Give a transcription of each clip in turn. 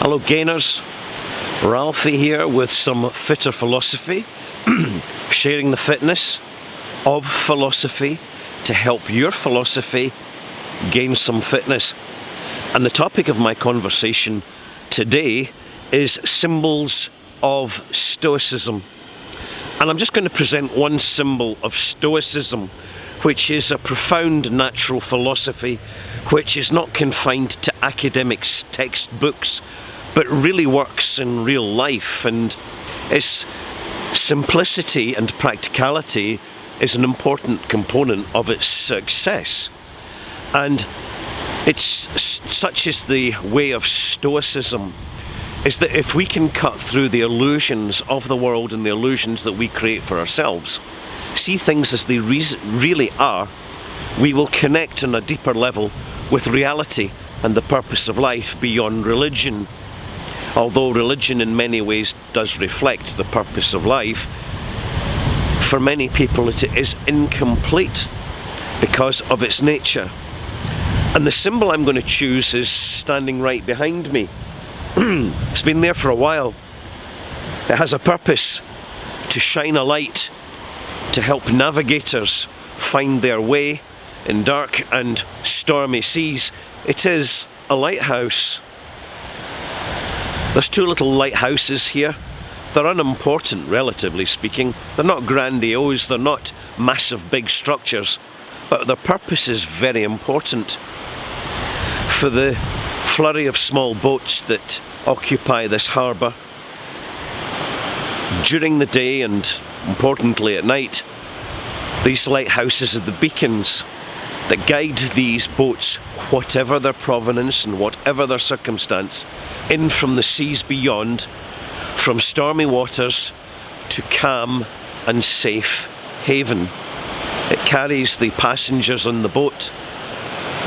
Hello gainers, Ralphie here with some fitter philosophy, sharing the fitness of philosophy to help your philosophy gain some fitness. And the topic of my conversation today is symbols of Stoicism. And I'm just going to present one symbol of Stoicism, which is a profound natural philosophy which is not confined to academics' textbooks, but really works in real life, and its simplicity and practicality is an important component of its success. And such is the way of Stoicism, is that if we can cut through the illusions of the world and the illusions that we create for ourselves, see things as they really are, we will connect on a deeper level with reality and the purpose of life beyond religion. Although religion in many ways does reflect the purpose of life, for many people it is incomplete because of its nature. And the symbol I'm going to choose is standing right behind me. It's been there for a while. It has a purpose: to shine a light, to help navigators find their way in dark and stormy seas. It is a lighthouse. There's two little lighthouses here. They're unimportant, relatively speaking. They're not grandiose, they're not massive big structures, but their purpose is very important. For the flurry of small boats that occupy this harbour, during the day and importantly at night, these lighthouses are the beacons that guide these boats, whatever their provenance and whatever their circumstance, in from the seas beyond, from stormy waters to calm and safe haven. It carries the passengers on the boat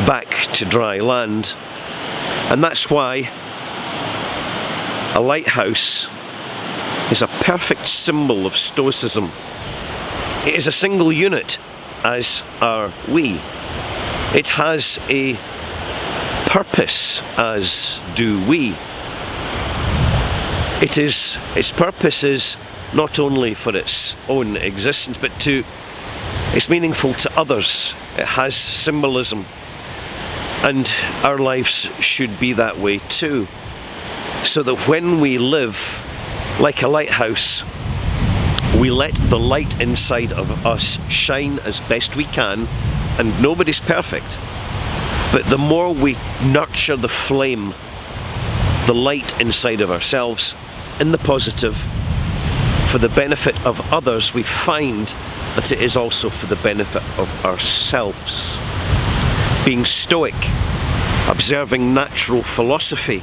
back to dry land. And that's why a lighthouse is a perfect symbol of Stoicism. It is a single unit, as are we. It has a purpose, as do we. Its purpose is not only for its own existence, but it's meaningful to others. It has symbolism. And our lives should be that way too. So that when we live like a lighthouse, we let the light inside of us shine as best we can, and nobody's perfect. But the more we nurture the flame, the light inside of ourselves, in the positive, for the benefit of others, we find that it is also for the benefit of ourselves. Being stoic, observing natural philosophy,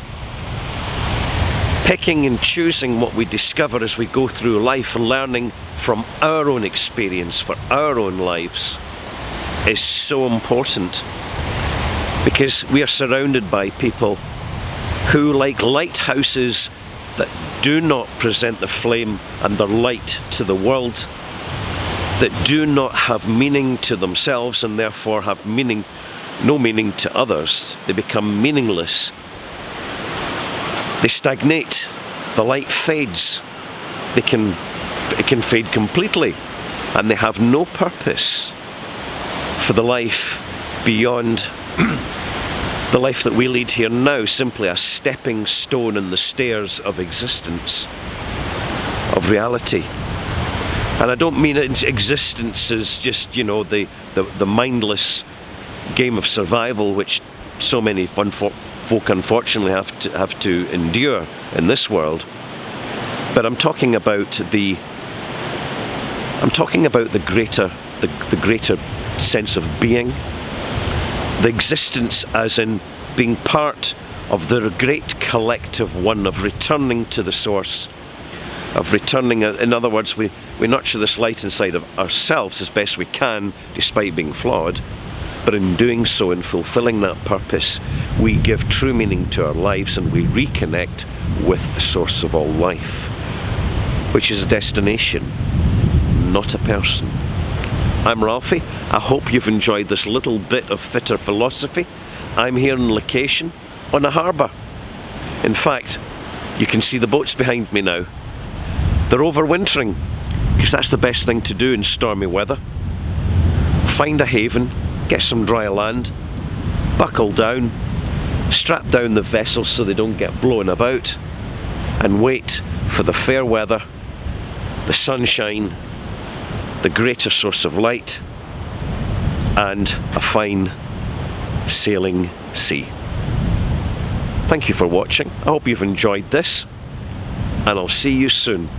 picking and choosing what we discover as we go through life and learning from our own experience for our own lives is so important, because we are surrounded by people who, like lighthouses that do not present the flame and their light to the world, that do not have meaning to themselves and therefore have no meaning to others. They become meaningless. They stagnate. The light fades. It can fade completely, and they have no purpose for the life beyond the life that we lead here now, simply a stepping stone in the stairs of existence, of reality. And I don't mean existence as just, the mindless game of survival which so many folk unfortunately have to endure in this world. But I'm talking about the greater sense of being, the existence as in being part of the great collective one, of returning to the source, of returning. In other words, we nurture this light inside of ourselves as best we can, despite being flawed. But in doing so, in fulfilling that purpose, we give true meaning to our lives, and we reconnect with the source of all life, which is a destination, not a person. I'm Ralphie. I hope you've enjoyed this little bit of fitter philosophy. I'm here in location on a harbour. In fact, you can see the boats behind me now. They're overwintering, because that's the best thing to do in stormy weather. Find a haven, get some dry land, buckle down, strap down the vessels so they don't get blown about, and wait for the fair weather, the sunshine, the greater source of light, and a fine sailing sea. Thank you for watching. I hope you've enjoyed this, and I'll see you soon.